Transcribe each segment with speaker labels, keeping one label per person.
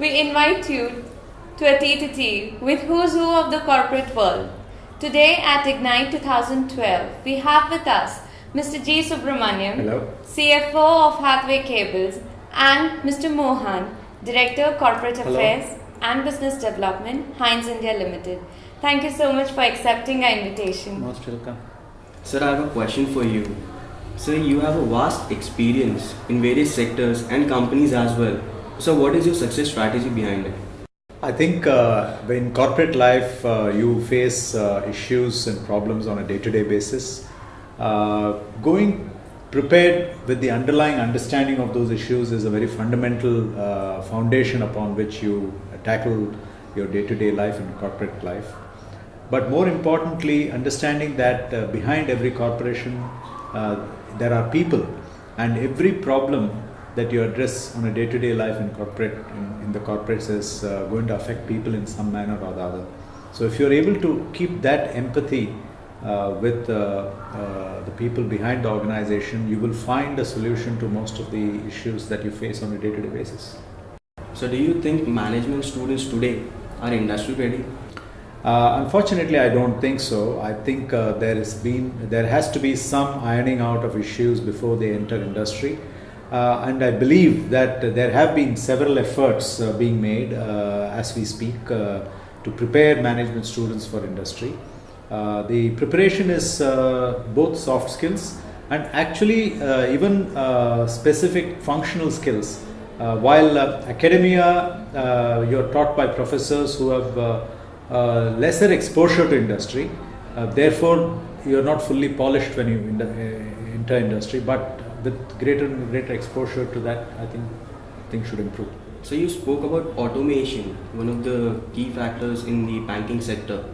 Speaker 1: we invite you to a tea with who's who of the corporate world. Today at Ignite 2012, we have with us Mr. G. Subramaniam,
Speaker 2: Hello.
Speaker 1: CFO of Hathway Cables, and Mr. Mohan, Director Corporate Affairs and Business Development, Heinz India Limited. Thank you so much for accepting our invitation.
Speaker 3: Most welcome.
Speaker 4: Sir, I have a question for you. Sir, you have a vast experience in various sectors and companies as well. So what is your success strategy behind it?
Speaker 2: I think in corporate life, you face issues and problems on a day-to-day basis. Going prepared with the underlying understanding of those issues is a very fundamental foundation upon which you tackle your day-to-day life and corporate life. But more importantly, understanding that behind every corporation, there are people, and every problem that you address on a day-to-day life in the corporates is going to affect people in some manner or the other. So if you're able to keep that empathy with the people behind the organization, you will find a solution to most of the issues that you face on a day-to-day basis.
Speaker 4: So do you think management students today are industry ready?
Speaker 2: Unfortunately, I don't think so. I think there has to be some ironing out of issues before they enter industry. And I believe that there have been several efforts being made as we speak to prepare management students for industry. The preparation is both soft skills and actually even specific functional skills. While academia, you're taught by professors who have lesser exposure to industry, therefore you're not fully polished when you enter industry, but with greater and greater exposure to that, I think things should improve.
Speaker 4: So you spoke about automation, one of the key factors in the banking sector.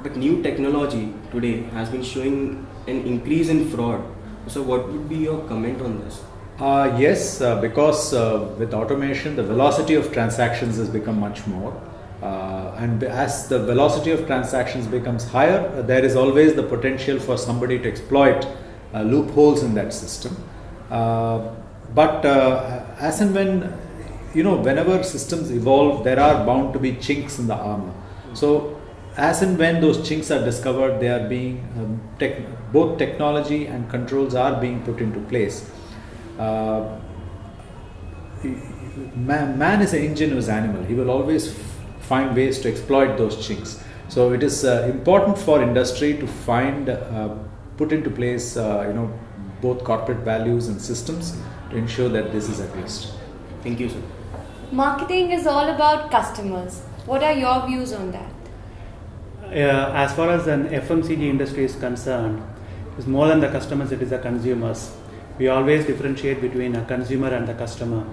Speaker 4: But new technology today has been showing an increase in fraud. So what would be your comment on this?
Speaker 2: Yes, because with automation, the velocity of transactions has become much more. And as the velocity of transactions becomes higher, there is always the potential for somebody to exploit loopholes in that system. But as and when, whenever systems evolve, there are bound to be chinks in the armor. So as and when those chinks are discovered, they are being both technology and controls are being put into place. Man is an ingenious animal. He will always find ways to exploit those chinks. So it is important for industry to put into place, both corporate values and systems to ensure that this is addressed.
Speaker 4: Thank you, sir.
Speaker 1: Marketing is all about customers. What are your views on that?
Speaker 3: As far as an FMCG industry is concerned, it's more than the customers, it is the consumers. We always differentiate between a consumer and the customer.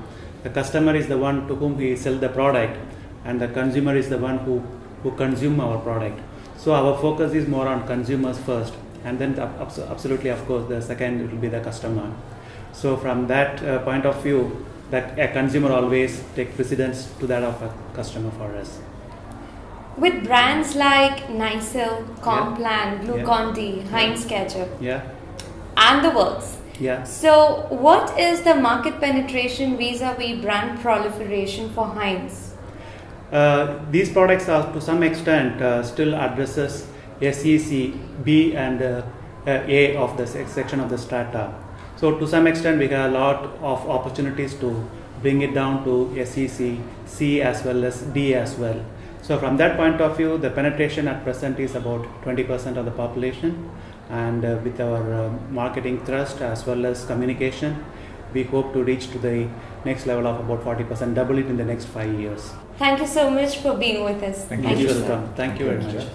Speaker 3: The customer is the one to whom we sell the product, and the consumer is the one who consume our product. So our focus is more on consumers first, and then absolutely, of course, the second it will be the customer. So from that point of view, that a consumer always take precedence to that of a customer for us.
Speaker 1: With brands like Nycil, Complan, Glucon-D, Heinz Ketchup, and the works. So what is the market penetration vis-a-vis brand proliferation for Heinz?
Speaker 3: These products are to some extent still addresses SEC, B and A of the section of the strata. So to some extent we have a lot of opportunities to bring it down to SEC, C as well as D as well. So from that point of view, the penetration at present is about 20% of the population, and with our marketing thrust as well as communication, we hope to reach to the next level of about 40%, double it in the next 5 years.
Speaker 1: Thank you so much for being with us.
Speaker 2: Thank you.
Speaker 3: Welcome. Thank you very much.